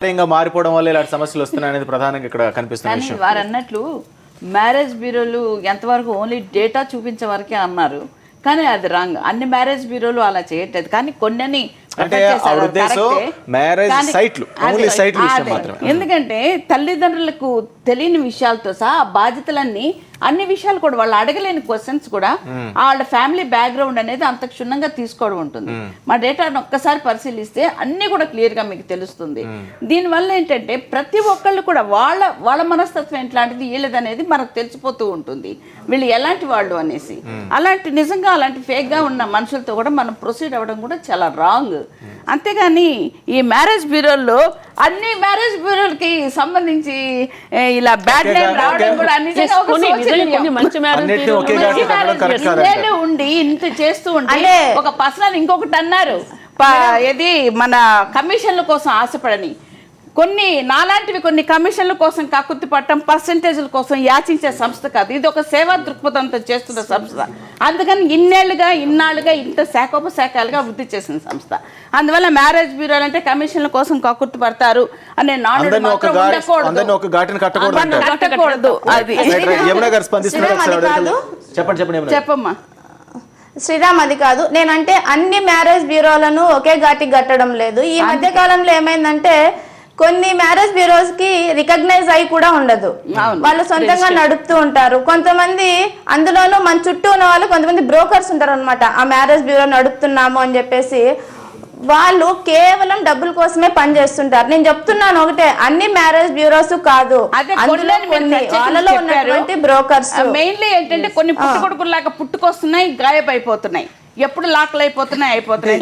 మారిపోవడం వల్ల ఇలాంటి సమస్యలు వస్తున్నాయి అనేది ప్రధానంగా ఇక్కడ కనిపిస్తున్న విషయం. వారు అన్నట్లు మ్యారేజ్ బ్యూరోలు ఎంతవరకు ఓన్లీ డేటా చూపించే వరకే అన్నారు, కానీ అది రాంగ్. అన్ని మ్యారేజ్ బ్యూరోలు అలా చేయట్లేదు, కానీ కొన్ని ఎందుకంటే తల్లిదండ్రులకు తెలియని విషయాలతో సహా బాధ్యతలన్నీ అన్ని విషయాలు కూడా వాళ్ళు అడగలేని క్వశ్చన్స్ కూడా వాళ్ళ ఫ్యామిలీ బ్యాక్గ్రౌండ్ అనేది అంత క్షుణ్ణంగా తీసుకోవడం ఉంటుంది. మా డేటాను ఒక్కసారి పరిశీలిస్తే అన్ని కూడా క్లియర్ గా మీకు తెలుస్తుంది. దీనివల్ల ఏంటంటే ప్రతి ఒక్కళ్ళు కూడా వాళ్ళ మనస్తత్వం ఎట్లాంటిది వీళ్ళదనేది మనకు తెలిసిపోతూ ఉంటుంది, వీళ్ళు ఎలాంటి వాళ్ళు అనేసి. నిజంగా అలాంటి ఫేక్ గా ఉన్న మనుషులతో కూడా మనం ప్రొసీడ్ అవ్వడం కూడా చాలా రాంగ్. అంతేగాని ఈ మ్యారేజ్ బ్యూరోల్లో అన్ని మ్యారేజ్ బ్యూరోలకి సంబంధించి ఇలా బ్యాడ్ నేమ్ రావడం కూడా ఉండి ఇంత చేస్తూ ఉంటే ఒక పర్సనల్ ఇంకొకటి అన్నారు, ఏది మన కమిషన్ల కోసం ఆశపడని కొన్ని నాలాంటివి కొన్ని కమిషన్ల కోసం కక్కుర్తి పట్టడం, పర్సంటేజ్ల కోసం యాచించే సంస్థ కాదు, ఇది ఒక సేవా దృక్పథంతో చేస్తున్న సంస్థ. అందుకని ఇన్నాళ్ళుగా ఇంత శాఖోపశాఖలుగా వృద్ధి చేసిన సంస్థ. అందువల్ల మ్యారేజ్ బ్యూరోలు అంటే కమిషన్ల కోసం కక్కుర్తి పడతారు అనే కట్టకూడదు. అది చెప్పమ్మా శ్రీరామ్, అది కాదు నేనంటే అన్ని మ్యారేజ్ బ్యూరోలను ఒకే ఘాటికి కట్టడం లేదు. ఈ మధ్య కాలంలో ఏమైందంటే కొన్ని మ్యారేజ్ బ్యూరోస్ కి రికగ్నైజ్ అయి కూడా ఉండదు, వాళ్ళు సొంతంగా నడుపుతూ ఉంటారు. కొంతమంది అందులోనూ మన చుట్టూ ఉన్న వాళ్ళు కొంతమంది బ్రోకర్స్ ఉంటారు అనమాట, ఆ మ్యారేజ్ బ్యూరో నడుపుతున్నాము అని చెప్పేసి వాళ్ళు కేవలం డబ్బుల కోసమే పనిచేస్తుంటారు. నేను చెప్తున్నాను ఒకటే, అన్ని మ్యారేజ్ బ్యూరోస్ కాదు, వాళ్ళలో ఉన్నటువంటి బ్రోకర్స్. మెయిన్లీ ఏంటంటే కొన్ని పుట్టుకొడుకులాగా పుట్టుకొస్తున్నాయి, గాయపైపోతున్నాయి, ఎప్పుడు లాక్లు అయిపోతున్నాయి.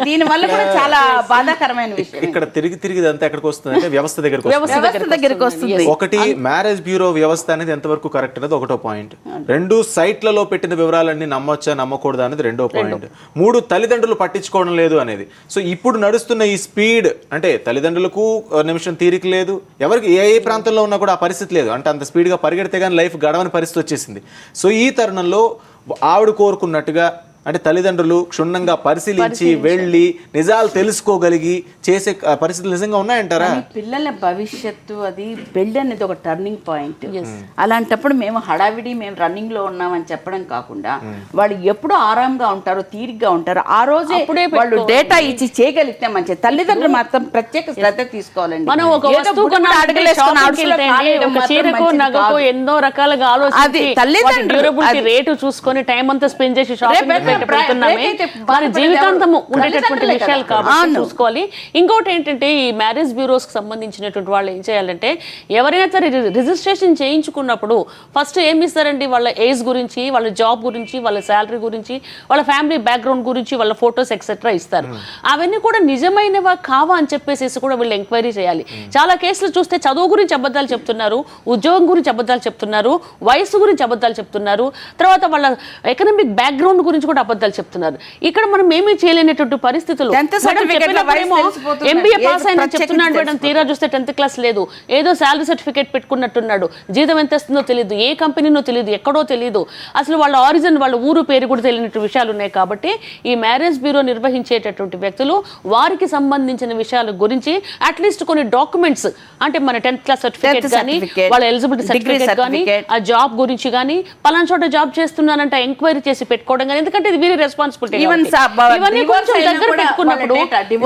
దీని వల్ల కూడా చాలా బాధాకరమైన విషయం. ఇక్కడ తిరిగి అంతా ఎక్కడికి వస్తుంది అంటే వ్యవస్థ దగ్గరికి వస్తుంది. ఒకటి మ్యారేజ్ బ్యూరో వ్యవస్థ అనేది ఎంతవరకు కరెక్ట్ అనేది ఒకటో పాయింట్. 2 సైట్లలో పెట్టిన వివరాలన్నీ నమ్మొచ్చా నమ్మకూడదా అనేది రెండో పాయింట్. 3 తల్లిదండ్రులు పట్టించుకోవడం లేదు అనేది. సో ఇప్పుడు నడుస్తున్న ఈ స్పీడ్ అంటే తల్లిదండ్రులకు నిమిషం తీరిక లేదు, ఎవరికి ఏ ప్రాంతంలో ఉన్నా కూడా ఆ పరిస్థితి లేదు, అంటే అంత స్పీడ్ గా పరిగెడితే గానీ లైఫ్ గడవని పరిస్థితి వచ్చేసింది. సో ఈ తరుణంలో ఆవిడ కోరుకున్నట్టుగా అంటే తల్లిదండ్రులు క్షుణ్ణంగా పరిశీలించి వెళ్ళి నిజాలు తెలుసుకోగలిగి చేసే పరిస్థితులు నిజంగా ఉన్నాయంటారా? పిల్లల భవిష్యత్తు అది పెళ్లి అనేది ఒక టర్నింగ్ పాయింట్. అలాంటప్పుడు మేము రన్నింగ్ లో ఉన్నామని చెప్పడం కాకుండా వాళ్ళు ఎప్పుడు ఆరాంగా ఉంటారో తీరిగ్గా ఉంటారో ఆ రోజే వాళ్ళు డేటా ఇచ్చి చేయగలిగితే మంచిది. తల్లిదండ్రులు మాత్రం ప్రత్యేక శ్రద్ధ తీసుకోవాలండి. మనం ఒక ఎన్నో రకాలుగా ఆలోచించి రేటు చూసుకొని టైం అంతా స్పెండ్ చేసి షాపింగ్ మన జీవితాంతము ఉండేటటువంటి విషయాలు కాబట్టి చూసుకోవాలి. ఇంకోటి ఏంటంటే ఈ మ్యారేజ్ బ్యూరోస్ కి సంబంధించినటువంటి వాళ్ళు ఏం చేయాలంటే ఎవరైనా సరే రిజిస్ట్రేషన్ చేయించుకున్నప్పుడు ఫస్ట్ ఏమి ఇస్తారండి, వాళ్ళ ఏజ్ గురించి, వాళ్ళ జాబ్ గురించి, వాళ్ళ శాలరీ గురించి, వాళ్ళ ఫ్యామిలీ బ్యాక్గ్రౌండ్ గురించి, వాళ్ళ ఫొటోస్ ఎక్సెట్రా ఇస్తారు. అవన్నీ కూడా నిజమైనవా కావా అని చెప్పేసి కూడా వీళ్ళు ఎంక్వైరీ చేయాలి. చాలా కేసులు చూస్తే చదువు గురించి అబద్ధాలు చెప్తున్నారు, ఉద్యోగం గురించి అబద్ధాలు చెప్తున్నారు, వయసు గురించి అబద్ధాలు చెప్తున్నారు, తర్వాత వాళ్ళ ఎకనామిక్ బ్యాక్గ్రౌండ్ గురించి కూడా అబద్ధాలు చెప్తున్నారు. ఇక్కడ మనం ఏమీ చేయలేనటువంటి పరిస్థితులు. ఎంబీఏ పాస్ అయినా చెప్తున్నాడు మేడం, తీరా చూస్తే 10th క్లాస్ లేదు, ఏదో శాలరీ సర్టిఫికేట్ పెట్టుకున్నట్టున్నాడు, జీతం ఎంత వస్తుందో తెలియదు, ఏ కంపెనీనో తెలియదు, ఎక్కడో తెలియదు, అసలు వాళ్ళ ఆరిజిన్ వాళ్ళ ఊరు పేరు కూడా తెలియనటువంటి విషయాలు ఉన్నాయి. కాబట్టి ఈ మ్యారేజ్ బ్యూరో నిర్వహించేటటువంటి వ్యక్తులు వారికి సంబంధించిన విషయాల గురించి అట్లీస్ట్ కొన్ని డాక్యుమెంట్స్ అంటే మన 10th క్లాస్ సర్టిఫికేట్ కానీ వాళ్ళ ఎలిజిబిలిటీ సర్టిఫికేట్ కానీ ఆ జాబ్ గురించి కానీ పలానా చోట జాబ్ చేస్తున్నానంట ఎంక్వైరీ చేసి పెట్టుకోవడం కానీ, ఎందుకంటే ఇది వీరి రెస్పాన్సిబిలిటీ. ఇవన్నీ కొంచెం దగ్గర పెట్టుకున్నప్పుడు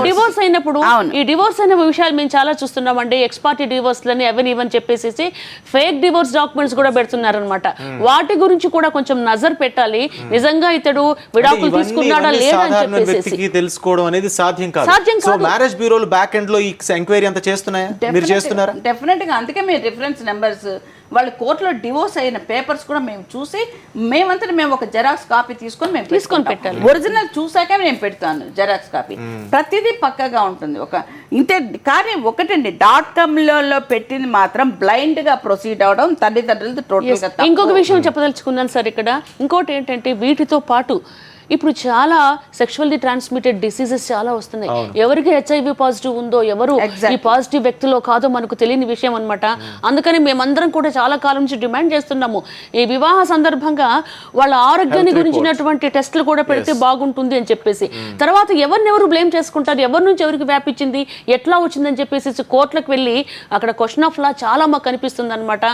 డివోర్స్ అయినప్పుడు ఈ డివోర్స్ అయిన విషయాలు మేము చాలా చూస్తున్నామండి. ఎక్స్పార్టీ డివోర్స్ లని అవన్నీ ఇవని చెప్పేసి ఫేక్ డివోర్స్ డాక్యుమెంట్స్ కూడా పెడుతున్నారనమాట. వాటి గురించి కూడా కొంచెం నజర్ పెట్టాలి. నిజంగా ఇతడు విడాకులు తీసుకున్నాడా లేదా అని చెప్పేసి తెలుసుకోవడం అనేది సాధ్యం కాదు. సో మ్యారేజ్ బ్యూరోలు బ్యాక్ ఎండ్ లో ఈ ఎంక్వైరీ అంతా చేస్తున్నాయా, మీరు చేస్తున్నారా? డెఫినెట్ గా. అందుకే మేము రిఫరెన్స్ నెంబర్స్ వాళ్ళు కోర్టులో డివోర్స్ అయిన పేపర్స్ కూడా మేము చూసి మేము ఒక జెరాక్స్ కాపీ తీసుకొని పెట్టాలి. ఒరిజినల్ చూసాక నేను పెడతాను జెరాక్స్ కాపీ. ప్రతిదీ పక్కగా ఉంటుంది. ఇంతే. కానీ ఒకటండి, .comలో పెట్టింది మాత్రం బ్లైండ్ గా ప్రొసీడ్ అవడం తల్లిదండ్రులతో టోటల్ గా. ఇంకొక విషయం చెప్పదలుచుకున్నాను సార్ ఇక్కడ. ఇంకోటి ఏంటంటే వీటితో పాటు ఇప్పుడు చాలా సెక్షువల్లీ ట్రాన్స్మిటెడ్ డిసీజెస్ చాలా వస్తున్నాయి. ఎవరికి HIV పాజిటివ్ ఉందో, ఎవరు ఈ పాజిటివ్ వ్యక్తిలో కాదో మనకు తెలియని విషయం అన్నమాట. అందుకని మేమందరం కూడా చాలా కాలం నుంచి డిమాండ్ చేస్తున్నాము, ఈ వివాహ సందర్భంగా వాళ్ళ ఆరోగ్యాన్ని గురించినటువంటి టెస్టులు కూడా పెడితే బాగుంటుంది అని చెప్పేసి. తర్వాత ఎవరినెవరు బ్లేమ్ చేసుకుంటారు, ఎవరి నుంచి ఎవరికి వ్యాపించింది, ఎట్లా వచ్చిందని చెప్పేసి కోర్టులకు వెళ్ళి అక్కడ క్వశ్చన్ ఆఫ్ లా చాలా మాకు కనిపిస్తుంది అనమాట.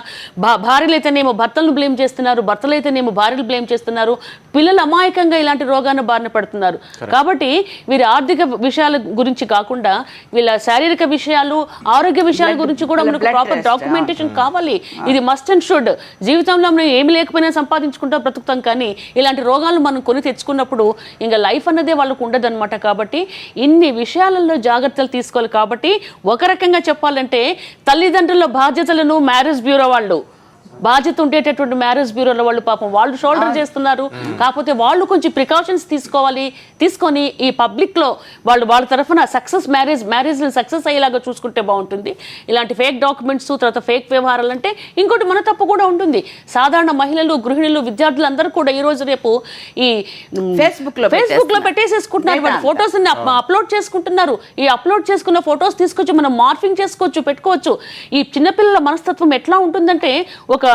భార్యలు అయితేనేమో భర్తలను బ్లేమ్ చేస్తున్నారు, భర్తలు అయితేనేమో భార్యలు బ్లేమ్ చేస్తున్నారు, పిల్లలు అమాయకంగా ఇలాంటి రోగాన్ని బారిన పడుతున్నారు. కాబట్టి వీరి ఆర్థిక విషయాల గురించి కాకుండా వీళ్ళ శారీరక విషయాలు, ఆరోగ్య విషయాల గురించి కూడా మనకు ప్రాపర్ డాక్యుమెంటేషన్ కావాలి. ఇది మస్ట్ అండ్ షుడ్. జీవితంలో మనం ఏమి లేకపోయినా సంపాదించుకుంటా బ్రతుకుతాం, కానీ ఇలాంటి రోగాలు మనం కొని తెచ్చుకున్నప్పుడు ఇంకా లైఫ్ అన్నదే వాళ్ళకు ఉండదన్నమాట. కాబట్టి ఇన్ని విషయాలలో జాగ్రత్తలు తీసుకోవాలి. కాబట్టి ఒక రకంగా చెప్పాలంటే తల్లిదండ్రుల బాధ్యతలను మ్యారేజ్ బ్యూరో వాళ్ళు, బాధ్యత ఉండేటటువంటి మ్యారేజ్ బ్యూరోల వాళ్ళు పాపం వాళ్ళు షోల్డర్ చేస్తున్నారు. కాకపోతే వాళ్ళు కొంచెం ప్రికాషన్స్ తీసుకొని ఈ పబ్లిక్లో వాళ్ళ తరఫున మ్యారేజ్ సక్సెస్ అయ్యేలాగా చూసుకుంటే బాగుంటుంది. ఇలాంటి ఫేక్ డాక్యుమెంట్స్, తర్వాత ఫేక్ వ్యవహారాలు అంటే ఇంకోటి మన తప్పు కూడా ఉంటుంది. సాధారణ మహిళలు, గృహిణులు, విద్యార్థులు అందరూ కూడా ఈ రోజు రేపు ఈ ఫేస్బుక్ లో పెట్టేసేసుకుంటున్నారు. వాళ్ళ ఫొటోస్ అప్లోడ్ చేసుకుంటున్నారు. ఈ అప్లోడ్ చేసుకున్న ఫొటోస్ తీసుకొచ్చి మనం మార్ఫింగ్ చేసుకోవచ్చు, పెట్టుకోవచ్చు. ఈ చిన్నపిల్లల మనస్తత్వం ఎట్లా ఉంటుందంటే, ఒక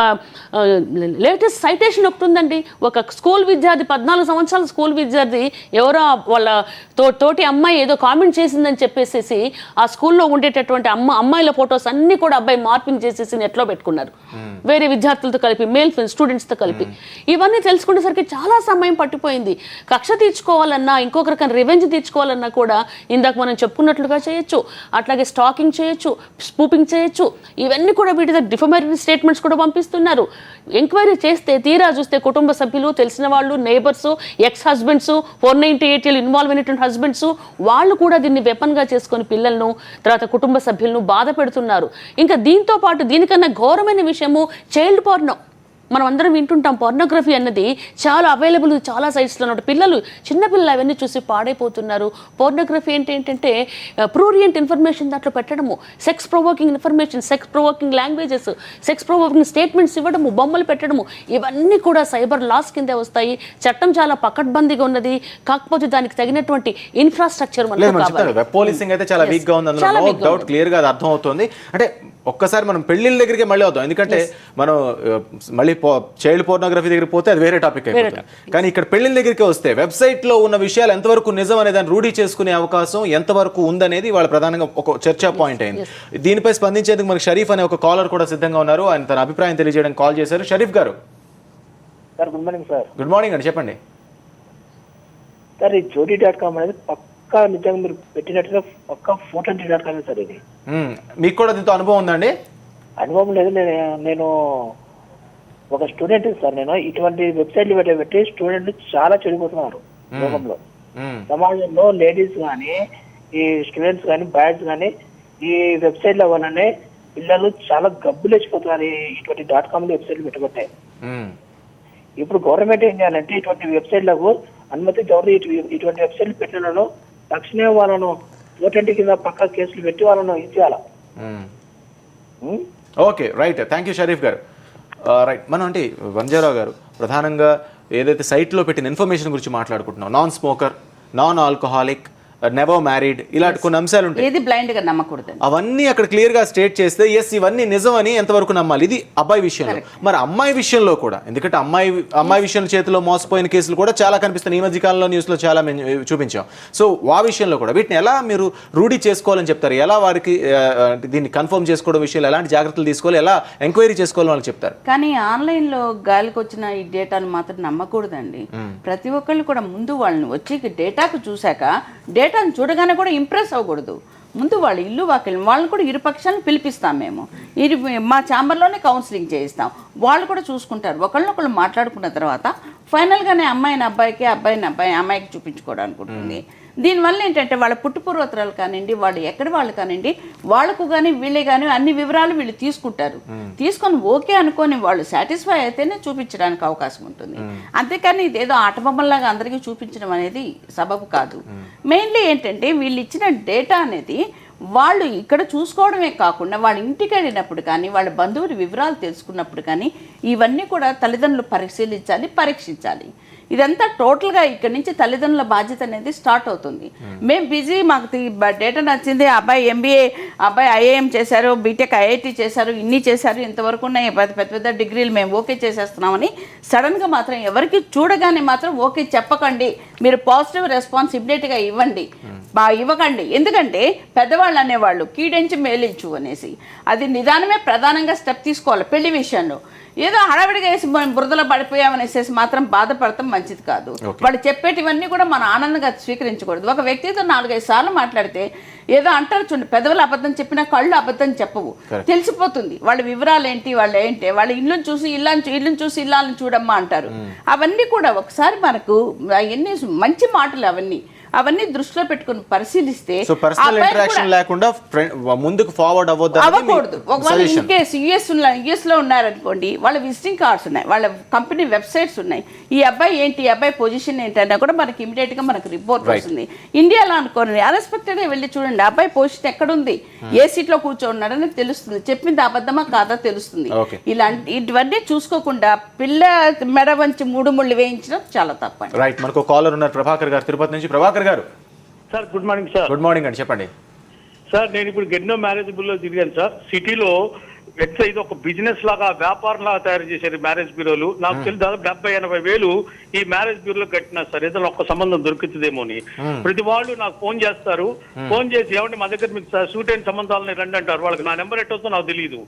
లేటెస్ట్ సైటేషన్ ఒకటి ఉందండి. ఒక స్కూల్ విద్యార్థి, 14 సంవత్సరాల స్కూల్ విద్యార్థి ఎవరో వాళ్ళ తోటి అమ్మాయి ఏదో కామెంట్ చేసిందని చెప్పేసి ఆ స్కూల్లో ఉండేటటువంటి అమ్మాయిల ఫొటోస్ అన్ని కూడా అబ్బాయి మార్పింగ్ చేసేసి నెట్లో పెట్టుకున్నారు, వేరే విద్యార్థులతో కలిపి, మేల్ స్టూడెంట్స్తో కలిపి. ఇవన్నీ తెలుసుకునేసరికి చాలా సమయం పట్టిపోయింది. కక్ష తీర్చుకోవాలన్నా, ఇంకొక రకం రివెంజ్ తీర్చుకోవాలన్నా కూడా ఇందాక మనం చెప్పుకున్నట్లుగా చేయొచ్చు. అట్లాగే స్టాకింగ్ చేయొచ్చు, స్పూపింగ్ చేయొచ్చు. ఇవన్నీ కూడా వీటి డిఫమేటరీ స్టేట్మెంట్స్ కూడా పంపిస్తున్నారు. ఎంక్వైరీ చేస్తే తీరా చూస్తే కుటుంబ సభ్యులు, తెలిసిన వాళ్ళు, నేబర్స్, ఎక్స్ హస్బెండ్స్, 498 ఇన్వాల్వ్ అయినటువంటి హస్బెండ్స్ వాళ్ళు కూడా దీన్ని వెపన్గా చేసుకొని పిల్లలను, తర్వాత కుటుంబ సభ్యులను బాధ పెడుతున్నారు. ఇంకా దీంతో పాటు దీనికన్నా ఘోరమైన విషయము చైల్డ్ పోర్నో. మనం అందరం వింటుంటాం, పోర్నోగ్రఫీ అన్నది చాలా అవైలబుల్ చాలా సైట్స్లో ఉన్నట్టు. చిన్నపిల్లలు అవన్నీ చూసి పాడైపోతున్నారు. పోర్నోగ్రఫీ ఏంటంటే ప్రూరియంట్ ఇన్ఫర్మేషన్ దాంట్లో పెట్టడము, sex provoking information, sex provoking languages, sex provoking statements ఇవ్వడము, బొమ్మలు పెట్టడము, ఇవన్నీ కూడా సైబర్ లాస్ కిందే వస్తాయి. చట్టం చాలా పకడ్బందీగా ఉన్నది. కాకపోతే దానికి తగినటువంటి ఇన్ఫ్రాస్ట్రక్చర్ వెబ్ పోలీసింగ్ అయితే చాలా వీక్ గా ఉంది. అందులో నో డౌట్, క్లియర్ గా అది అర్థం అవుతుంది. అంటే ఒక్కసారి మనం పెళ్లిళ్ళ దగ్గరికి మళ్ళీ అవుతాం, ఎందుకంటే మనం మళ్ళీ చైల్డ్ పోర్నోగ్రఫీ దగ్గరికి పోతే అది వేరే టాపిక్ అయిపోతుంది. కానీ ఇక్కడ పెళ్లిళ్ళ దగ్గరికి వస్తే వెబ్సైట్ లో ఉన్న విషయాలు ఎంతవరకు నిజం అనే దాన్ని రూఢీ చేసుకునే అవకాశం ఎంతవరకు ఉందనేది వాళ్ళ ప్రధానంగా ఒక చర్చా పాయింట్ అయింది. దీనిపై స్పందించేందుకు మనకి షరీఫ్ అనే ఒక కాలర్ కూడా సిద్ధంగా ఉన్నారు. ఆయన తన అభిప్రాయం తెలియజేయడానికి కాల్ చేశారు. షరీఫ్ గారు, good morning sir. Good morning అండి, చెప్పండి సార్. ఈ jodi.com అనేది పక్కా నిజంగా మీరు పెట్టినట్టుగా పక్కా .com సార్. ఇది మీకు కూడా దీంతో అనుభవం ఉందండి? అనుభవం లేదు. నేను ఒక స్టూడెంట్ సార్. నేను ఇటువంటి వెబ్సైట్లు పెట్టి స్టూడెంట్లు చాలా చెడిపోతున్నారు లోకంలో. సమాజంలో లేడీస్ కానీ, ఈ స్టూడెంట్స్ కానీ, బాయ్స్ కానీ ఈ వెబ్సైట్ల వల్లనే పిల్లలు చాలా గబ్బులేసిపోతున్నారు ఇటువంటి .com వెబ్సైట్లు పెట్టుకుంటే. ఇప్పుడు గవర్నమెంట్ ఏం చేయాలంటే ఇటువంటి వెబ్సైట్లకు అనుమతి ఇటువంటి వెబ్సైట్లు పెట్టిన తక్షణమే వాళ్ళను 420 కింద పక్క కేసులు పెట్టి వాళ్ళను ఇచ్చేయాలి. Okay, right. Thank you Sharif గారు. రైట్, మనం అంటే వంజారావు గారు ప్రధానంగా ఏదైతే సైట్లో పెట్టిన ఇన్ఫర్మేషన్ గురించి మాట్లాడుకుంటున్నాం, non smoker, non alcoholic, never married, ఇలాంటి కొన్ని అంశాలు ఉంటాయి. ఏది బ్లైండ్ గా నమ్మకూడదు. అవన్నీ అక్కడ క్లియర్ గా స్టేట్ చేస్తే ఎస్ ఇవన్నీ నిజం అని ఎంతవరకు నమ్మాలి? ఇది అబ్బాయి విషయంలో. మరి అమ్మాయి విషయంలో కూడా, ఎందుకంటే అమ్మాయి విషయంలో చేతిలో మోసపోయిన కేసులు కూడా చాలా కనిపిస్తున్నాయి. ఈ మధ్య కాలంలో న్యూస్ లో చాలా చూపించాం. సో ఆ విషయంలో కూడా వీటిని ఎలా మీరు రూఢీ చేసుకోవాలని చెప్తారు? ఎలా వారికి దీన్ని కన్ఫర్మ్ చేసుకోవడం విషయంలో ఎలాంటి జాగ్రత్తలు తీసుకోవాలి, ఎలా ఎంక్వైరీ చేసుకోవాలని వాళ్ళు చెప్తారు? కానీ ఆన్లైన్ లో గాలికి వచ్చిన ఈ డేటాను మాత్రం నమ్మకూడదండి. ప్రతి ఒక్కళ్ళు కూడా ముందు వాళ్ళని వచ్చి డేటాకు చూశాక, డేటాను చూడగానే కూడా ఇంప్రెస్ అవ్వకూడదు. ముందు వాళ్ళ ఇల్లు వాకిల్ వాళ్ళని కూడా ఇరుపక్షాలను పిలిపిస్తాం. మేము మా ఛాంబర్లోనే కౌన్సిలింగ్ చేయిస్తాం. వాళ్ళు కూడా చూసుకుంటారు. ఒకళ్ళనొకళ్ళు మాట్లాడుకున్న తర్వాత ఫైనల్గానే అమ్మాయిని అబ్బాయికి, అబ్బాయిని అమ్మాయికి చూపించుకోవడానికి ఉంటుంది. దీనివల్ల ఏంటంటే వాళ్ళ పుట్టుపూర్వతరాలు కానివ్వండి, వాళ్ళు ఎక్కడ వాళ్ళు కానివ్వండి, వాళ్ళకు కానీ వీళ్ళే కానీ అన్ని వివరాలు వీళ్ళు తీసుకుంటారు. తీసుకొని ఓకే అనుకొని వాళ్ళు సాటిస్ఫై అయితేనే చూపించడానికి అవకాశం ఉంటుంది. అంతేకాని ఇదేదో ఆటబొమ్మలాగా అందరికీ చూపించడం అనేది సబబు కాదు. మెయిన్లీ ఏంటంటే వీళ్ళు ఇచ్చిన డేటా అనేది వాళ్ళు ఇక్కడ చూసుకోవడమే కాకుండా వాళ్ళ ఇంటికి వెళ్ళినప్పుడు కానీ, వాళ్ళ బంధువుల వివరాలు తెలుసుకున్నప్పుడు కానీ ఇవన్నీ కూడా తల్లిదండ్రులు పరిశీలించాలి, పరీక్షించాలి. ఇదంతా టోటల్గా ఇక్కడ నుంచి తల్లిదండ్రుల బాధ్యత అనేది స్టార్ట్ అవుతుంది. మేము బిజీ, మాకు డేటా నచ్చింది, అబ్బాయి ఎంబీఏ, అబ్బాయి ఐఐఎం చేశారు, బీటెక్ ఐఐటి చేశారు, ఇన్ని చేశారు, ఇంతవరకు ఉన్నాయి, పెద్ద పెద్ద డిగ్రీలు మేము ఓకే చేసేస్తున్నామని సడన్గా మాత్రం ఎవరికి చూడగానే మాత్రం ఓకే చెప్పకండి. మీరు పాజిటివ్ రెస్పాన్స్ ఇమ్మీడియట్గా ఇవ్వండి, ఇవ్వకండి. ఎందుకంటే పెద్దవాళ్ళు అనేవాళ్ళు కీడించి మేలించు అనేసి, అది నిదానమే ప్రధానంగా స్టెప్ తీసుకోవాలి పెళ్లి విషయంలో. ఏదో హడావిడిగా వేసి బురదలో పడిపోయామనేసి మాత్రం బాధపడటం మంచిది కాదు. వాళ్ళు చెప్పేటివన్నీ కూడా మనం ఆనందంగా స్వీకరించకూడదు. ఒక వ్యక్తితో 4-5 సార్లు మాట్లాడితే ఏదో అంటారు చూడండి, పెదవులు అబద్ధం చెప్పినా కళ్ళు అబద్ధం చెప్పవు, తెలిసిపోతుంది వాళ్ళ వివరాలు ఏంటి, వాళ్ళు ఏంటి, వాళ్ళ ఇల్లుని చూసి ఇల్లుని చూసి ఇల్లాలని చూడమ్మా అంటారు. అవన్నీ కూడా ఒకసారి మనకు అవన్నీ మంచి మాటలు, అవన్నీ దృష్టిలో పెట్టుకుని పరిశీలిస్తే పర్సనల్ ఇంటరాక్షన్ లేకుండా ముందుకు ఫార్వర్డ్ అవ్వకూడదు. ఒకవేళ ఇన్ కేస్ యుఎస్ లో ఉన్నారనుకోండి, వాళ్ళ విజిటింగ్ కార్డ్స్ ఉన్నాయి, వాళ్ళ కంపెనీ వెబ్సైట్స్ ఉన్నాయి, ఈ అబ్బాయి ఏంటి, ఈ అబ్బాయి పొజిషన్ ఏంటి అన్నా కూడా మనకి ఇమీడియట్ గా మనకు రిపోర్ట్ వస్తుంది. ఇండియాలో అనుకోండి అన్ఎక్స్పెక్టెడ్ గా వెళ్ళి చూడండి, అబ్బాయి పొజిషన్ ఎక్కడుంది, ఏ సీట్ లో కూర్చోన్నాడని తెలుస్తుంది, చెప్పింది అబద్ధమా కాదా తెలుస్తుంది. ఇవన్నీ చూసుకోకుండా పిల్ల మెడ వంచి 3 ముళ్ళు వేయించడం చాలా తప్పండి. రైట్, మనకు కాలర్ ఉన్నారు ప్రభాకర్ గారు తిరుపతి నుంచి. ప్రభాకర్ గారు sir, good morning sir. Good morning అండి, చెప్పండి సార్. నేను ఇప్పుడు ఎన్నో మ్యారేజ్ బ్యూరోలో తిరిగాను సార్. సిటీలో ఇది ఒక బిజినెస్ లాగా, వ్యాపారం లాగా తయారు చేశారు మ్యారేజ్ బ్యూరోలు. నాకు తెలిసి దాదాపు 70-80 వేలు ఈ మ్యారేజ్ బ్యూరోలో కట్టినా సార్, ఏదైనా ఒక్క సంబంధం దొరుకుతుందేమో అని. ప్రతి వాళ్ళు నాకు ఫోన్ చేస్తారు, ఫోన్ చేసి ఏమంటే మా దగ్గర మీకు సూట్ అయిన సంబంధాలని రండి అంటారు. వాళ్ళకి నా నెంబర్ ఎట్టవుతుందో నాకు తెలియదు.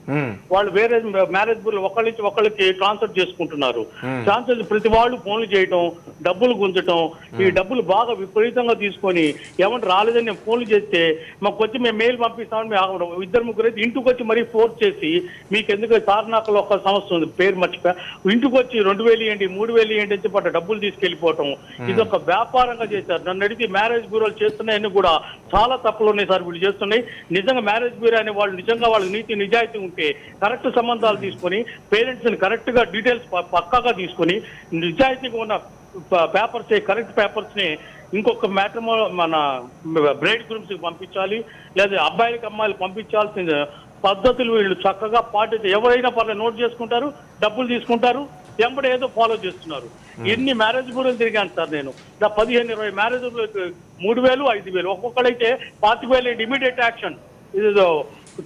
వాళ్ళు వేరే మ్యారేజ్ బ్యూరో ఒకళ్ళ నుంచి ఒకళ్ళకి ట్రాన్స్ఫర్ చేసుకుంటున్నారు. ట్రాన్స్ఫర్ ప్రతి వాళ్ళు ఫోన్లు చేయటం, డబ్బులు గుంజటం, ఈ డబ్బులు బాగా విపరీతంగా తీసుకొని ఏమంటే రాలేదని నేను ఫోన్లు చేస్తే మాకు వచ్చి మేము మెయిల్ పంపిస్తామని 2-3 అయితే ఇంటికి వచ్చి మరీ ఫోర్స్ చేసి, మీకు ఎందుకు సార్నాకలో ఒక సంస్థ ఉంది పేరు మర్చిపోయా, ఇంటికి వచ్చి 2,000 ఇవ్వండి 3,000 ఇవ్వండి అని చెప్పి డబ్బులు తీసుకెళ్లిపోవటం, ఇది ఒక వ్యాపారంగా చేశారు. నన్ను అడిగితే మ్యారేజ్ బ్యూరోలు చేస్తున్నాయని కూడా చాలా తప్పులు ఉన్నాయి సార్ వీళ్ళు చేస్తున్నాయి. నిజంగా మ్యారేజ్ బ్యూరో అనే వాళ్ళు నిజంగా వాళ్ళకి నీతి నిజాయితీ ఉంటే కరెక్ట్ సంబంధాలు తీసుకొని పేరెంట్స్ ని కరెక్ట్ గా డీటెయిల్స్ పక్కాగా తీసుకొని నిజాయితీగా ఉన్న పేపర్స్, కరెక్ట్ పేపర్స్ ని ఇంకొక మ్యాటర్ మన బ్రైడ్ గ్రూమ్స్ కి పంపించాలి, లేదా అబ్బాయిలకి అమ్మాయిలు పంపించాల్సిన పద్ధతులు వీళ్ళు చక్కగా పాటించి ఎవరైనా పర్లేదు నోట్ చేసుకుంటారు, డబ్బులు తీసుకుంటారు, ఎంబడి ఏదో ఫాలో చేస్తున్నారు. ఎన్ని మ్యారేజ్ బ్యూరోలు తిరిగాను సార్ నేను. 15-20 మ్యారేజ్ 3,000, 5,000, ఒక్కొక్కడైతే 45,000 ఇమీడియట్ యాక్షన్. ఇది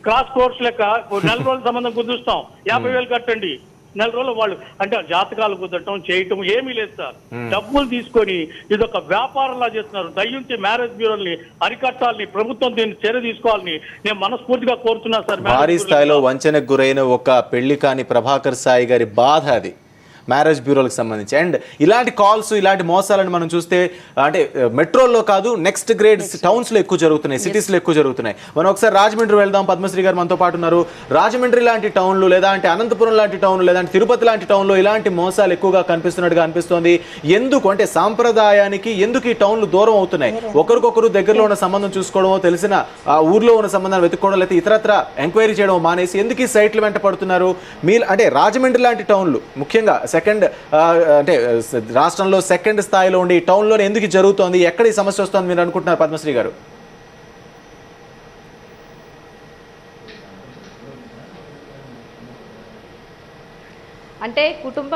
క్రాస్ కోర్స్ లెక్క 4 రోజుల సంబంధం కుదురుస్తాం, 50,000 కట్టండి. 4 రోజులు వాళ్ళు అంటే జాతకాలు కుదరటం చేయటం ఏమీ లేదు సార్. డబ్బులు తీసుకొని ఇది ఒక వ్యాపారంలా చేస్తున్నారు. దయ్యుంచి మ్యారేజ్ బ్యూరోని అరికట్టాలని, ప్రభుత్వం దీన్ని చర్య తీసుకోవాలని నేను మనస్ఫూర్తిగా కోరుతున్నా సార్. భారీ స్థాయిలో వంచనకు గురైన ఒక పెళ్లి కాని ప్రభాకర్ సాయి గారి బాధ అది మ్యారేజ్ బ్యూరోలకు సంబంధించి. అండ్ ఇలాంటి కాల్స్, ఇలాంటి మోసాలను మనం చూస్తే అంటే మెట్రోల్లో కాదు, నెక్స్ట్ గ్రేడ్ టౌన్స్లో ఎక్కువ జరుగుతున్నాయి, సిటీస్లో ఎక్కువ జరుగుతున్నాయి. మనం ఒకసారి రాజమండ్రి వెళ్దాం. పద్మశ్రీ గారు మనతో పాటు ఉన్నారు. రాజమండ్రి లాంటి టౌన్లు, లేదంటే అనంతపురం లాంటి టౌన్లు, లేదంటే తిరుపతి లాంటి టౌన్లో ఇలాంటి మోసాలు ఎక్కువగా కనిపిస్తున్నట్టుగా అనిపిస్తోంది. ఎందుకు అంటే సాంప్రదాయానికి ఎందుకు ఈ టౌన్లు దూరం అవుతున్నాయి? ఒకరికొకరు దగ్గరలో ఉన్న సంబంధం చూసుకోవడమో, తెలిసిన ఆ ఊర్లో ఉన్న సంబంధాన్ని వెతుక్కోవడం, లేకపోతే ఇతరత్ర ఎంక్వైరీ చేయడం మానేసి ఎందుకు ఈ సైట్లు వెంట పడుతున్నారు? అంటే రాజమండ్రి లాంటి టౌన్లు ముఖ్యంగా సెకండ్ అంటే రాష్ట్రంలో సెకండ్ స్థాయిలో ఉండి ఈ టౌన్లో ఎందుకు జరుగుతోంది, ఎక్కడ ఈ సమస్య వస్తుంది మీరు అనుకుంటున్నారు పద్మశ్రీ గారు? అంటే కుటుంబ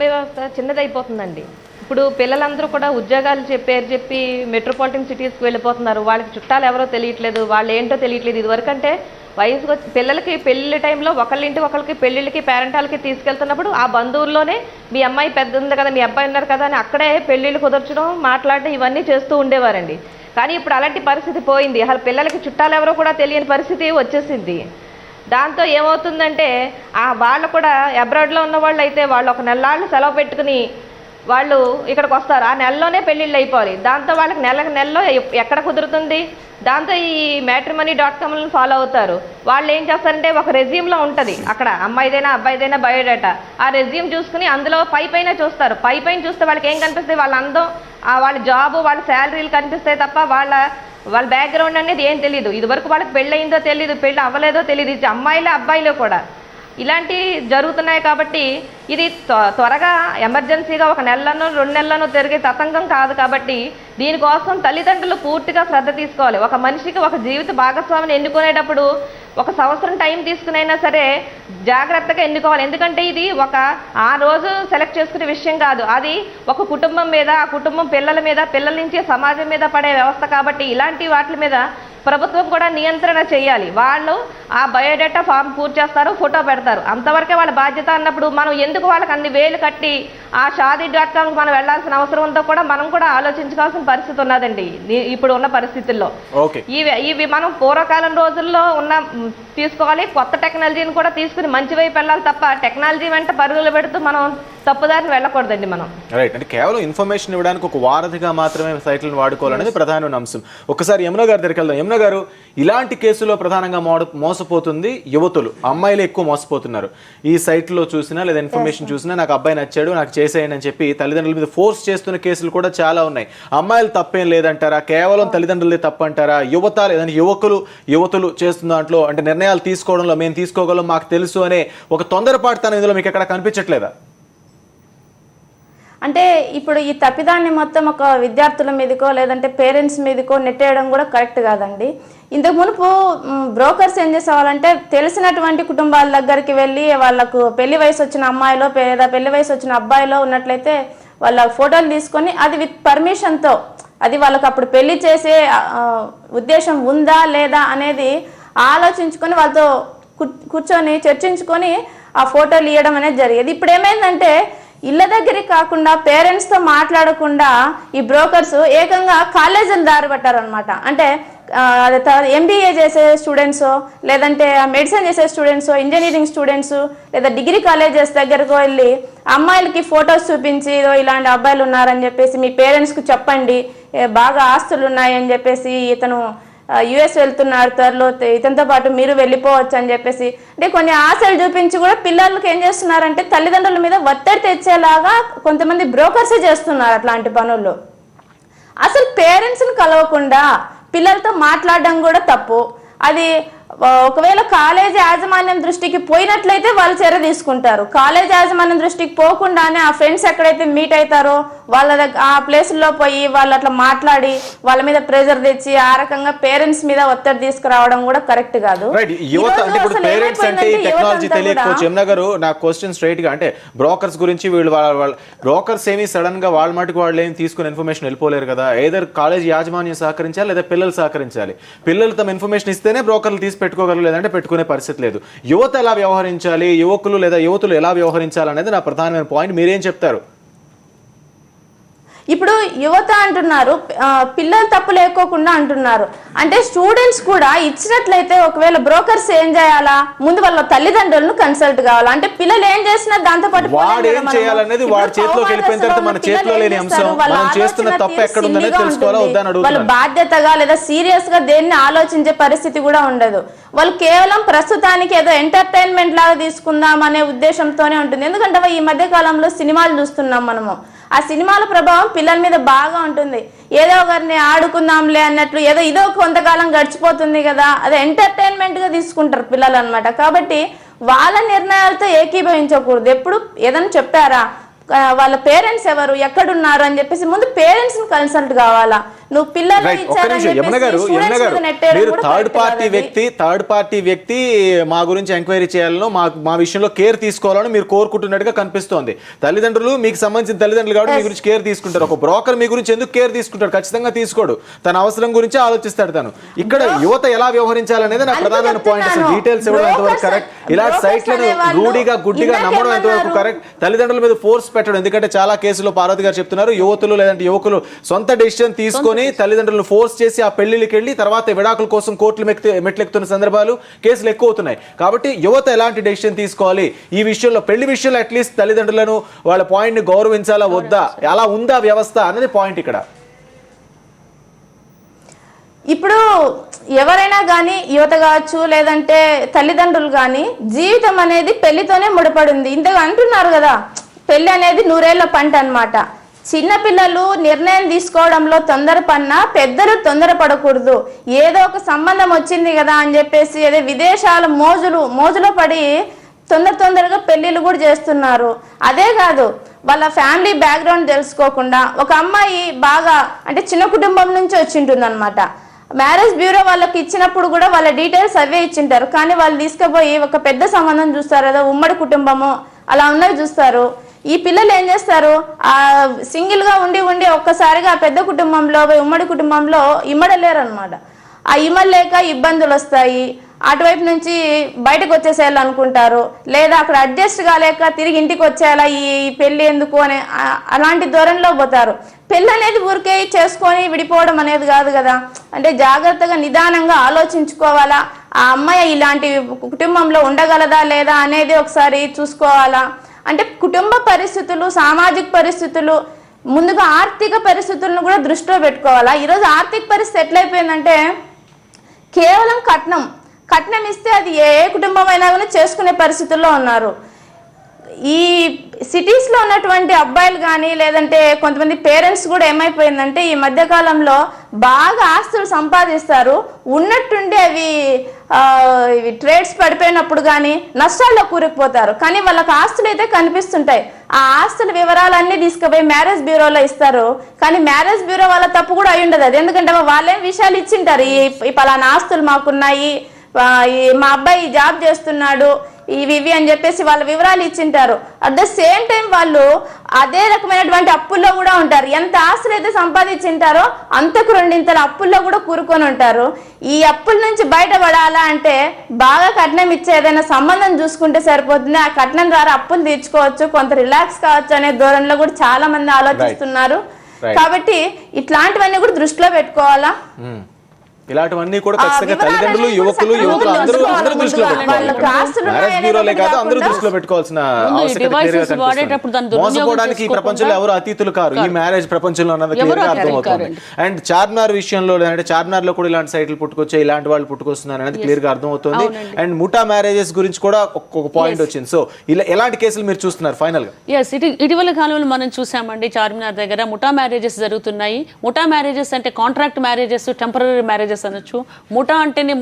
వ్యవస్థ చిన్నదైపోతుందండి. ఇప్పుడు పిల్లలందరూ కూడా ఉద్యోగాలు పేరు చెప్పి మెట్రోపాలిటన్ సిటీస్కి వెళ్ళిపోతున్నారు. వాళ్ళకి చుట్టాలు ఎవరో తెలియట్లేదు, వాళ్ళు ఏంటో తెలియట్లేదు. ఇదివరకు అంటే వయసుకు వచ్చి పిల్లలకి పెళ్లి టైంలో ఒకళ్ళింటి ఒకరికి పెళ్ళిళ్ళకి పేరెంటాలకి తీసుకెళ్తున్నప్పుడు ఆ బంధువుల్లోనే మీ అమ్మాయి పెద్ద ఉంది కదా, మీ అబ్బాయి ఉన్నారు కదా అని అక్కడే పెళ్ళిళ్ళు కుదర్చడం, మాట్లాడడం ఇవన్నీ చేస్తూ ఉండేవారండి. కానీ ఇప్పుడు అలాంటి పరిస్థితి పోయింది. అసలు పిల్లలకి చుట్టాలు ఎవరో కూడా తెలియని పరిస్థితి వచ్చేసింది. దాంతో ఏమవుతుందంటే వాళ్ళు కూడా అబ్రాడ్లో ఉన్న వాళ్ళు అయితే వాళ్ళు ఒక నెలలు సెలవు పెట్టుకుని వాళ్ళు ఇక్కడికి వస్తారు. ఆ నెలలోనే పెళ్ళిళ్ళు అయిపోవాలి. దాంతో వాళ్ళకి నెలలో ఎక్కడ కుదురుతుంది? దాంతో ఈ matrimony.com ఫాలో అవుతారు. వాళ్ళు ఏం చేస్తారంటే ఒక రెజ్యూమ్లో ఉంటుంది అక్కడ అమ్మాయిదైనా అబ్బాయిదైనా బయోడేటా, ఆ రెజ్యూమ్ చూసుకుని అందులో పైన చూస్తారు. పైన చూస్తే వాళ్ళకి ఏం కనిపిస్తుంది? వాళ్ళ అందం, వాళ్ళ జాబు, వాళ్ళ శాలరీలు కనిపిస్తాయి తప్ప వాళ్ళ బ్యాక్గ్రౌండ్ అనేది ఏం తెలియదు. ఇదివరకు వాళ్ళకి పెళ్ళి అయిందో తెలియదు, పెళ్ళి అవ్వలేదో తెలియదు. ఇది అమ్మాయిలు అబ్బాయిలు కూడా ఇలాంటివి జరుగుతున్నాయి. కాబట్టి ఇది త్వరగా ఎమర్జెన్సీగా ఒక నెలలోనో 2 నెలలోనో తిరిగే తతంగం కాదు. కాబట్టి దీనికోసం తల్లిదండ్రులు పూర్తిగా శ్రద్ధ తీసుకోవాలి. ఒక మనిషికి ఒక జీవిత భాగస్వామిని ఎన్నుకునేటప్పుడు ఒక సంవత్సరం టైం తీసుకునైనా సరే జాగ్రత్తగా ఎన్నుకోవాలి. ఎందుకంటే ఇది ఆ రోజు సెలెక్ట్ చేసుకునే విషయం కాదు, అది ఒక కుటుంబం మీద, ఆ కుటుంబం పిల్లల మీద, పిల్లల నుంచి సమాజం మీద పడే వ్యవస్థ. కాబట్టి ఇలాంటి వాటి మీద ప్రభుత్వం కూడా నియంత్రణ చేయాలి. వాళ్ళు ఆ బయోడేటా ఫామ్ పూర్తి చేస్తారు, ఫోటో పెడతారు, అంతవరకే వాళ్ళ బాధ్యత అన్నప్పుడు మనం ఎందుకు వాళ్ళకి అన్ని వేలు కట్టి ఆ shadi.com మనం వెళ్లాల్సిన అవసరం ఉందో కూడా మనం కూడా ఆలోచించుకోవాల్సిన పరిస్థితి ఉన్నదండి ఇప్పుడు ఉన్న పరిస్థితుల్లో. ఇవి మనం పూర్వకాలం రోజుల్లో తీసుకోవాలి, కొత్త టెక్నాలజీని కూడా తీసుకుని మంచి వైపు వెళ్ళాలి తప్ప టెక్నాలజీ వెంట పరుగులు పెడుతూ మనం తప్పుదారిని వెళ్ళకూడదండి. మనం రైట్, అంటే కేవలం ఇన్ఫర్మేషన్ ఇవ్వడానికి ఒక వారధిగా మాత్రమే సైట్లను వాడుకోవాలనేది ప్రధానమైన అంశం. ఒకసారి యమున గారి దగ్గరికి వెళ్దాం. యమున గారు, ఇలాంటి కేసులో ప్రధానంగా మోసపోతుంది యువతులు, అమ్మాయిలు ఎక్కువ మోసపోతున్నారు. ఈ సైట్లో చూసినా లేదా ఇన్ఫర్మేషన్ చూసినా నాకు అబ్బాయి నచ్చాడు, నాకు చేసేయండి అని చెప్పి తల్లిదండ్రుల మీద ఫోర్స్ చేస్తున్న కేసులు కూడా చాలా ఉన్నాయి. అమ్మాయిలు తప్పేం లేదంటారా, కేవలం తల్లిదండ్రులే తప్పంటారా? యువత లేదంటే యువతులు చేస్తున్న దాంట్లో అంటే నిర్ణయాలు తీసుకోవడంలో మేము తీసుకోగలం, మాకు తెలుసు అనే ఒక తొందరపాటుతనం ఇందులో మీకు ఎక్కడ కనిపించట్లేదా? అంటే ఇప్పుడు ఈ తప్పిదాన్ని మొత్తం ఒక విద్యార్థుల మీదకో లేదంటే పేరెంట్స్ మీదకో నెట్టేయడం కూడా కరెక్ట్ కాదండి. ఇంతకు మునుపు బ్రోకర్స్ ఏం చేసేవాళ్ళంటే తెలిసినటువంటి కుటుంబాల దగ్గరికి వెళ్ళి వాళ్ళకు పెళ్లి వయసు వచ్చిన అమ్మాయిలో లేదా పెళ్లి వయసు వచ్చిన అబ్బాయిలో ఉన్నట్లయితే వాళ్ళ ఫోటోలు తీసుకొని అది విత్ పర్మిషన్తో, అది వాళ్ళకు అప్పుడు పెళ్లి చేసే ఉద్దేశం ఉందా లేదా అనేది ఆలోచించుకొని వాళ్ళతో కూర్చొని చర్చించుకొని ఆ ఫోటోలు ఇవ్వడం అనేది జరిగేది. ఇప్పుడు ఏమైందంటే ఇళ్ళ దగ్గరికి కాకుండా పేరెంట్స్తో మాట్లాడకుండా ఈ బ్రోకర్స్ ఏకంగా కాలేజీలు దారి పట్టారనమాట. అంటే ఎంబీఏ చేసే స్టూడెంట్స్ లేదంటే మెడిసిన్ చేసే స్టూడెంట్స్, ఇంజనీరింగ్ స్టూడెంట్స్ లేదా డిగ్రీ కాలేజెస్ దగ్గరకు వెళ్ళి అమ్మాయిలకి ఫొటోస్ చూపించి ఇలాంటి అబ్బాయిలు ఉన్నారని చెప్పేసి మీ పేరెంట్స్కి చెప్పండి, బాగా ఆస్తులు ఉన్నాయని చెప్పేసి ఇతను యుఎస్ వెళ్తున్నారు, త్వరలో ఇతనితో పాటు మీరు వెళ్ళిపోవచ్చు అని చెప్పేసి అంటే కొన్ని ఆశలు చూపించి కూడా పిల్లలకి ఏం చేస్తున్నారంటే తల్లిదండ్రుల మీద ఒత్తిడి తెచ్చేలాగా కొంతమంది బ్రోకర్సే చేస్తున్నారు అట్లాంటి పనులు. అసలు పేరెంట్స్ని కలవకుండా పిల్లలతో మాట్లాడడం కూడా తప్పు. అది ఒకవేళ కాలేజ్ యాజమాన్యం దృష్టికి పోయినట్లయితే వాళ్ళు చర్య తీసుకుంటారు. కాలేజ్ యాజమాన్యం దృష్టికి పోకుండానే ఆ ఫ్రెండ్స్ ఎక్కడైతే మీట్ అవుతారో వాళ్ళ ఆ ప్లేసుల్లో పోయి వాళ్ళు అట్లా మాట్లాడి వాళ్ళ మీద ప్రెజర్ తెచ్చి ఆ రకంగా పేరెంట్స్ మీద ఒత్తిడి తీసుకురావడం కూడా కరెక్ట్ కాదు. నా క్వశ్చన్ స్ట్రైట్ గా అంటే బ్రోకర్స్ గురించి బ్రోకర్స్ ఏమి సడన్ గా వాళ్ళ మటుకు వాళ్ళు ఏమి తీసుకుని ఇన్ఫర్మేషన్ వెళ్ళిపోలేరు కదా. ఏదర్ కాలేజ్ యాజమాన్యం సహకరించాలి లేదా పిల్లలు సహకరించాలి. పిల్లలు తమ ఇన్ఫర్మేషన్ ఇస్తేనే బ్రోకర్లు తీసి పెట్టుకోగలరు, లేదంటే పెట్టుకునే పరిస్థితి లేదు. యువత ఎలా వ్యవహరించాలి, యువకులు లేదా యువతులు ఎలా వ్యవహరించాలి అనేది నా ప్రధానమైన పాయింట్. మీరేం చెప్తారు? ఇప్పుడు యువత అంటున్నారు, పిల్లలు తప్పు లేకోకుండా అంటున్నారు. అంటే స్టూడెంట్స్ కూడా ఇచ్చినట్లయితే ఒకవేళ బ్రోకర్స్ ఏం చేయాలా, ముందు వాళ్ళ తల్లిదండ్రులను కన్సల్ట్ కావాలా. అంటే పిల్లలు ఏం చేసినా దాంతో పాటు వాళ్ళు బాధ్యతగా లేదా సీరియస్ గా దేన్ని ఆలోచించే పరిస్థితి కూడా ఉండదు. వాళ్ళు కేవలం ప్రస్తుతానికి ఏదో ఎంటర్టైన్మెంట్ లాగా తీసుకుందాం అనే ఉద్దేశంతోనే ఉంటుంది. ఎందుకంటే ఈ మధ్య కాలంలో సినిమాలు చూస్తున్నాం మనము, ఆ సినిమాల ప్రభావం పిల్లల మీద బాగా ఉంటుంది. ఏదో ఒకరిని ఆడుకుందాంలే అన్నట్లు ఇదో కొంతకాలం గడిచిపోతుంది కదా, అదే ఎంటర్టైన్మెంట్ గా తీసుకుంటారు పిల్లలు అనమాట. కాబట్టి వాళ్ళ నిర్ణయాలతో ఏకీభవించకూడదు. ఎప్పుడు ఏదైనా చెప్పారా, వాళ్ళ పేరెంట్స్ ఎవరు, ఎక్కడున్నారు అని చెప్పేసి ముందు పేరెంట్స్ ని కన్సల్ట్ కావాలా. నువ్వు పిల్లలు థర్డ్ పార్టీ వ్యక్తి మా గురించి ఎంక్వైరీ చేయాలను, మా విషయంలో కేర్ తీసుకోవాలని మీరు కోరుకుంటున్నట్టుగా కనిపిస్తోంది. తల్లిదండ్రులు మీకు సంబంధించిన తల్లిదండ్రులు కాబట్టి మీ గురించి కేర్ తీసుకుంటారు. ఒక బ్రోకర్ మీ గురించి ఎందుకు కేర్ తీసుకుంటాడు? ఖచ్చితంగా తీసుకోడు. తన అవసరం గురించి ఆలోచిస్తాడు తను. ఇక్కడ యువత ఎలా వ్యవహరించాలనేది నా ప్రధానమైన పాయింట్. అసలు డీటెయిల్స్ ఇవ్వడం ఎంతవరకు కరెక్ట్, ఇలాంటి సైట్లను రూఢిగా గుడ్డిగా నమ్మడం ఎంతవరకు కరెక్ట్, తల్లిదండ్రుల మీద ఫోర్స్ పెట్టడం. ఎందుకంటే చాలా కేసులో పార్వతి గారు చెప్తున్నారు, యువతులు లేదంటే యువకులు సొంత డెసిషన్ తీసుకొని తల్లిదండ్రులను ఫోర్స్ చేసి ఆ పెళ్లికి వెళ్ళి తర్వాత విడాకుల కోసం కోర్టులు మెట్లెక్కుతున్న సందర్భాలు కేసులు ఎక్కువ అవుతున్నాయి. కాబట్టి యువత ఎలాంటి డెసిషన్ తీసుకోవాలి ఈ విషయంలో, పెళ్లి విషయంలో అట్లీస్ట్ తల్లిదండ్రులను వాళ్ళ పాయింట్ ని గౌరవించాలా వద్దా, ఎలా ఉందా వ్యవస్థ అనేది పాయింట్ ఇక్కడ. ఇప్పుడు ఎవరైనా కానీ యువత కావచ్చు లేదంటే తల్లిదండ్రులు కానీ జీవితం అనేది పెళ్లితోనే ముడిపడింది. ఇంతగా అంటున్నారు కదా, పెళ్లి అనేది 100 ఏళ్ల పంట అన్నమాట. చిన్నపిల్లలు నిర్ణయం తీసుకోవడంలో తొందరపడినా పెద్దలు తొందరపడకూడదు. ఏదో ఒక సంబంధం వచ్చింది కదా అని చెప్పేసి అదే విదేశాల మోజులో పడి తొందరగా పెళ్లిళ్ళు కూడా చేస్తున్నారు. అదే కాదు, వాళ్ళ ఫ్యామిలీ బ్యాక్గ్రౌండ్ తెలుసుకోకుండా ఒక అమ్మాయి బాగా అంటే చిన్న కుటుంబం నుంచి వచ్చి ఉంటుంది అనమాట. మ్యారేజ్ బ్యూరో వాళ్ళకి ఇచ్చినప్పుడు కూడా వాళ్ళ డీటెయిల్స్ అవే ఇచ్చింటారు, కానీ వాళ్ళు తీసుకుపోయి ఒక పెద్ద సంబంధం చూస్తారు, ఏదో ఉమ్మడి కుటుంబము అలా ఉన్నవి చూస్తారు. ఈ పిల్లలు ఏం చేస్తారు, ఆ సింగిల్ గా ఉండి ఉండి ఒక్కసారిగా పెద్ద కుటుంబంలో ఉమ్మడి కుటుంబంలో ఇమ్మడలేరు అనమాట. ఆ ఇమ్మలేక ఇబ్బందులు వస్తాయి, అటువైపు నుంచి బయటకు వచ్చేసేయాలనుకుంటారు, లేదా అక్కడ అడ్జస్ట్ కాలేక తిరిగి ఇంటికి వచ్చేయాలా ఈ పెళ్లి ఎందుకు అని అలాంటి ధోరణిలో పోతారు. పెళ్ళి అనేది ఊరికే చేసుకొని విడిపోవడం అనేది కాదు కదా, అంటే జాగ్రత్తగా నిదానంగా ఆలోచించుకోవాలా, ఆ అమ్మాయి ఇలాంటి కుటుంబంలో ఉండగలదా లేదా అనేది ఒకసారి చూసుకోవాలా. అంటే కుటుంబ పరిస్థితులు, సామాజిక పరిస్థితులు, ముందుగా ఆర్థిక పరిస్థితులను కూడా దృష్టిలో పెట్టుకోవాలా. ఈరోజు ఆర్థిక పరిస్థితి ఎట్లయిపోయిందంటే కేవలం కట్నం ఇస్తే అది ఏ కుటుంబం అయినా కానీ చేసుకునే పరిస్థితుల్లో ఉన్నారు. ఈ సిటీస్లో ఉన్నటువంటి అబ్బాయిలు కానీ లేదంటే కొంతమంది పేరెంట్స్ కూడా ఏమైపోయిందంటే ఈ మధ్యకాలంలో బాగా ఆస్తులు సంపాదిస్తారు, ఉన్నట్టుండి అవి ట్రేడ్స్ పడిపోయినప్పుడు కానీ నష్టాల్లో కూరుకుపోతారు. కానీ వాళ్ళకి ఆస్తులు అయితే కనిపిస్తుంటాయి, ఆ ఆస్తుల వివరాలన్నీ తీసుకుపోయి మ్యారేజ్ బ్యూరోలో ఇస్తారు. కానీ మ్యారేజ్ బ్యూరో వాళ్ళ తప్పు కూడా అయి ఉండదు అది, ఎందుకంటే వాళ్ళేం విషయాలు ఇచ్చింటారు, ఈ పలానా ఆస్తులు మాకున్నాయి, మా అబ్బాయి జాబ్ చేస్తున్నాడు, ఇవి అని చెప్పేసి వాళ్ళ వివరాలు ఇచ్చింటారు. అట్ ద సేమ్ టైం వాళ్ళు అదే రకమైనటువంటి అప్పుల్లో కూడా ఉంటారు. ఎంత ఆస్తులు అయితే సంపాదించింటారో అంతకు రెండింతల అప్పుల్లో కూడా కూరుకొని ఉంటారు. ఈ అప్పుల నుంచి బయటపడాలా అంటే బాగా కట్నం ఇచ్చే ఏదైనా సంబంధం చూసుకుంటే సరిపోతుంది, ఆ కట్నం ద్వారా అప్పులు తీర్చుకోవచ్చు, కొంత రిలాక్స్ కావచ్చు అనే ధోరణిలో కూడా చాలా మంది ఆలోచిస్తున్నారు. కాబట్టి ఇట్లాంటివన్నీ కూడా దృష్టిలో పెట్టుకోవాలా. ఇలాంటివన్నీ కూడా ఖచ్చితంగా తల్లిదండ్రులు, యువకులు అందరూ దృష్టిలో పెట్టుకోవాలి. మ్యారేజ్ బ్యూరోలే కాదు, అందరూ దృష్టిలో పెట్టుకోవాల్సిన మోసపోవడానికి ఈ ప్రపంచంలో ఎవరు అతీతులు కారు, ఈ మ్యారేజ్ ప్రపంచంలో అన్నది క్లియర్గా అర్థమవుతుంది. అండ్ చార్మినార్ విషయంలో అంటే చార్మినార్ లో కూడా ఇలాంటి సైట్లు పుట్టుకొచ్చాయి, ఇలాంటి వాళ్ళు పుట్టుకొస్తున్నారు అనేది క్లియర్ గా అర్థమవుతుంది. అండ్ ముఠా మ్యారేజెస్ గురించి కూడా ఒక పాయింట్ వచ్చింది. సో ఇలా ఎలాంటి కేసులు మీరు చూస్తున్నారు ఫైనల్ గా? ఇటీవల కాలంలో మనం చూసామండి, చార్మినార్ దగ్గర ముఠా మ్యారేజెస్ జరుగుతున్నాయి. ముఠా మ్యారేజెస్ అంటే కాంట్రాక్ట్ మ్యారేజెస్, టెంపరరీ మ్యారేజెస్ అనొచ్చు. ముఠా అంటేనే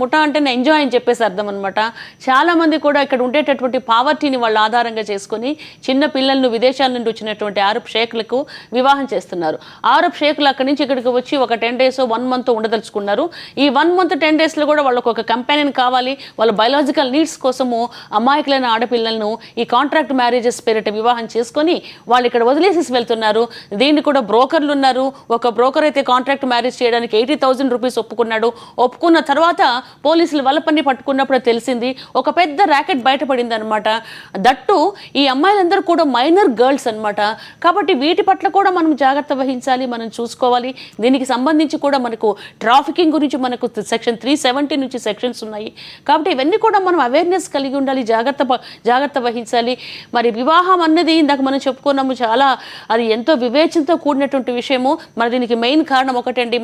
ఎంజాయ్ అని చెప్పేసి అర్థం అనమాట. చాలా మంది కూడా ఇక్కడ ఉండేటటువంటి పావర్టీని వాళ్ళు ఆధారంగా చేసుకుని చిన్న పిల్లలను విదేశాల నుండి వచ్చినటువంటి అరబ్ షేక్లకు వివాహం చేస్తున్నారు. అరబ్ షేక్లు అక్కడి నుంచి ఇక్కడికి వచ్చి ఒక 10 days 1 month ఉండదలుచుకున్నారు. ఈ 1 month 10 days లో కూడా వాళ్ళకు ఒక కంపెనీని కావాలి, వాళ్ళ బయోలాజికల్ నీడ్స్ కోసము అమాయకులైన ఆడపిల్లలను ఈ కాంట్రాక్ట్ మ్యారేజెస్ పేరిట వివాహం చేసుకొని వాళ్ళు ఇక్కడ వదిలేసి వెళ్తున్నారు. దీన్ని కూడా బ్రోకర్లు ఉన్నారు. ఒక బ్రోకర్ అయితే కాంట్రాక్ట్ మ్యారేజ్ చేయడానికి 80,000 రూపీస్ ఒప్పుకున్నాడు. ఒప్పుకున్న తర్వాత పోలీసులు వాళ్ళ పని పట్టుకున్నప్పుడు తెలిసింది ఒక పెద్ద ర్యాకెట్ బయటపడింది అనమాట. దట్టు ఈ అమ్మాయిలందరూ కూడా మైనర్ గర్ల్స్ అనమాట. కాబట్టి వీటి పట్ల కూడా మనం జాగ్రత్త వహించాలి, మనం చూసుకోవాలి. దీనికి సంబంధించి కూడా మనకు ట్రాఫికింగ్ గురించి మనకు సెక్షన్ 370 నుంచి సెక్షన్స్ ఉన్నాయి. కాబట్టి ఇవన్నీ కూడా మనం అవేర్నెస్ కలిగి ఉండాలి, జాగ్రత్త వహించాలి. మరి వివాహం అన్నది ఇందాక మనం చెప్పుకున్నాము, చాలా అది ఎంతో వివేచనతో కూడినటువంటి విషయము. మరి దీనికి మెయిన్ కారణం ఒకటండి,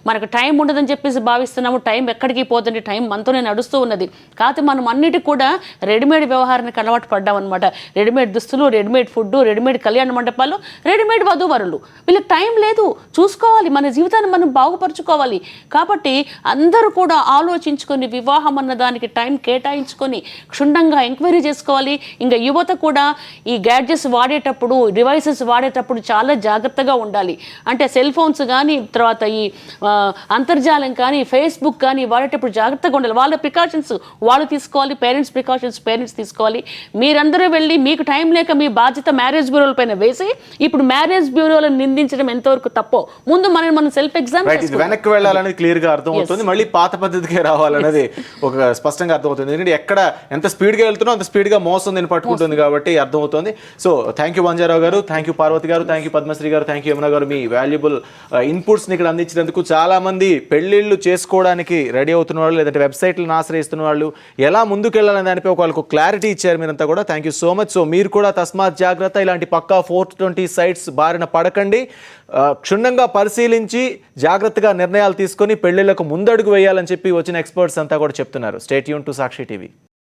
మనకు టైం ఉండదని చెప్పేసి భావిస్తున్నాము. టైం ఎక్కడికి పోతుంది, టైం మనతోనే నడుస్తూ ఉన్నది. కాకపోతే మనం అన్నిటికీ కూడా రెడీమేడ్ వ్యవహారానికి అలవాటు పడ్డాం అనమాట. రెడీమేడ్ దుస్తులు, రెడీమేడ్ ఫుడ్, రెడీమేడ్ కళ్యాణ మండపాలు, రెడీమేడ్ వధూవరులు, వీళ్ళకి టైం లేదు. చూసుకోవాలి, మన జీవితాన్ని మనం బాగుపరుచుకోవాలి. కాబట్టి అందరూ కూడా ఆలోచించుకొని వివాహం అన్న దానికి టైం కేటాయించుకొని క్షుణ్ణంగా ఎంక్వైరీ చేసుకోవాలి. ఇంకా యువత కూడా ఈ గ్యాడ్జెట్స్ వాడేటప్పుడు, డివైసెస్ వాడేటప్పుడు చాలా జాగ్రత్తగా ఉండాలి. అంటే సెల్ ఫోన్స్ కానీ, తర్వాత ఈ అంతర్జాలం కానీ, ఫేస్బుక్ కానీ వాడేటప్పుడు జాగ్రత్తగా ఉండాలి. వాళ్ళ ప్రికాషన్స్ వాళ్ళు తీసుకోవాలి, పేరెంట్స్ ప్రికాషన్స్ పేరెంట్స్ తీసుకోవాలి. మీరందరూ వెళ్ళి మీకు టైం లేక మీ బాధ్యత మ్యారేజ్ బ్యూరోల పైన వేసి ఇప్పుడు మ్యారేజ్ బ్యూరోలను నిందించడం ఎంతవరకు తప్పో ముందు మనం సెల్ఫ్ ఎగ్జామ్ వెనక్కి వెళ్ళాలనేది క్లియర్ గా అర్థమవుతుంది. మళ్ళీ పాత పద్ధతికే రావాలనేది ఒక స్పష్టంగా అర్థమవుతుంది. ఎందుకంటే ఎక్కడ ఎంత స్పీడ్ గా వెళ్తున్నా అంత స్పీడ్ గా మోసం దీన్ని పట్టుకుంటుంది కాబట్టి అర్థమవుతుంది. సో థ్యాంక్ యూ వంజారావు గారు, థ్యాంక్ యూ పార్వతి గారు, థ్యాంక్ యూ పద్మశ్రీ గారు, థ్యాంక్ యూ యమున గారు, మీ వాల్యుబుల్ ఇన్పుట్స్ ఇక్కడ అందించినందుకు. చాలా మంది పెళ్లిళ్ళు చేసుకోవడానికి రెడీ అవుతున్న వాళ్ళు, లేదంటే వెబ్సైట్లను ఆశ్రయిస్తున్న వాళ్ళు ఎలా ముందుకు వెళ్ళాలని దానిపై వాళ్ళకు క్లారిటీ ఇచ్చారు మీరంతా కూడా. Thank you so much. So మీరు కూడా తస్మాత్ జాగ్రత్త, ఇలాంటి పక్కా 420 సైట్స్ బారిన పడకండి. క్షుణ్ణంగా పరిశీలించి జాగ్రత్తగా నిర్ణయాలు తీసుకొని పెళ్లిళ్లకు ముందడుగు వేయాలని చెప్పి వచ్చిన ఎక్స్పర్ట్స్ అంతా కూడా చెప్తున్నారు. Stay tune to Sakshi TV.